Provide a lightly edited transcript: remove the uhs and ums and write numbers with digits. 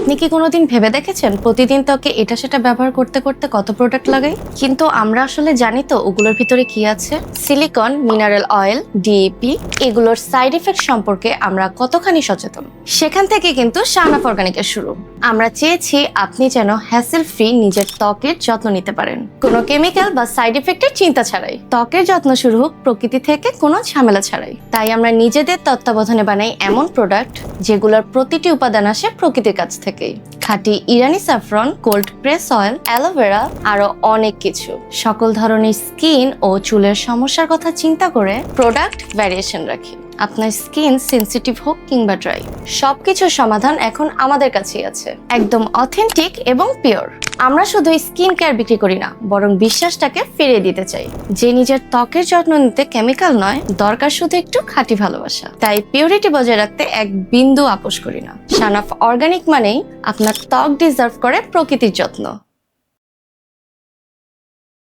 আপনি কি কোনোদিন ভেবে দেখেছেন প্রতিদিন ত্বকে এটা সেটা ব্যবহার করতে করতে কত প্রোডাক্ট লাগাই, কিন্তু আমরা আসলে জানি তো ওগুলোর ভিতরে কি আছে? সিলিকন, মিনারেল অয়েল, ডিএপি, এগুলোর সাইড এফেক্ট সম্পর্কে আমরা কতখানি সচেতন? সেখান থেকে কিন্তু শাহনাফ অর্গানিকের শুরু। আমরা চেয়েছি আপনি যেন হ্যাসেল ফ্রি নিজের ত্বকের যত্ন নিতে পারেন, কোনো কেমিক্যাল বা সাইড এফেক্টের চিন্তা ছাড়াই। ত্বকের যত্ন শুরু হোক প্রকৃতি থেকে, কোনো ঝামেলা ছাড়াই। তাই আমরা নিজেদের তত্ত্বাবধানে বানাই এমন প্রোডাক্ট যেগুলোর প্রতিটি উপাদান আসে প্রকৃতির কাছ থেকেই। খাঁটি ইরানি saffron, cold press oil, aloe vera, আরো অনেক কিছু। সকল ধরনের স্কিন ও চুলের সমস্যার কথা চিন্তা করে প্রোডাক্ট ভ্যারিয়েশন রাখি। আপনার স্কিন সেনসিটিভ হোক কিংবা ড্রাই, সবকিছুর সমাধান এখন আমাদের কাছেই আছে, একদম অথেন্টিক এবং পিওর। আমরা শুধু স্কিন কেয়ার বিক্রি করি না, বরং বিশ্বাসটাকে ফিরিয়ে দিতে চাই, যে নিজের ত্বকের যত্ন নিতে কেমিক্যাল নয়, দরকার শুধু একটু খাঁটি ভালোবাসা। তাই পিউরিটি বজায় রাখতে এক বিন্দু আপোষ করি না। শাহনাফ অর্গানিক মানেই আপনার ত্বক ডিজার্ভ করে প্রকৃতির যত্ন।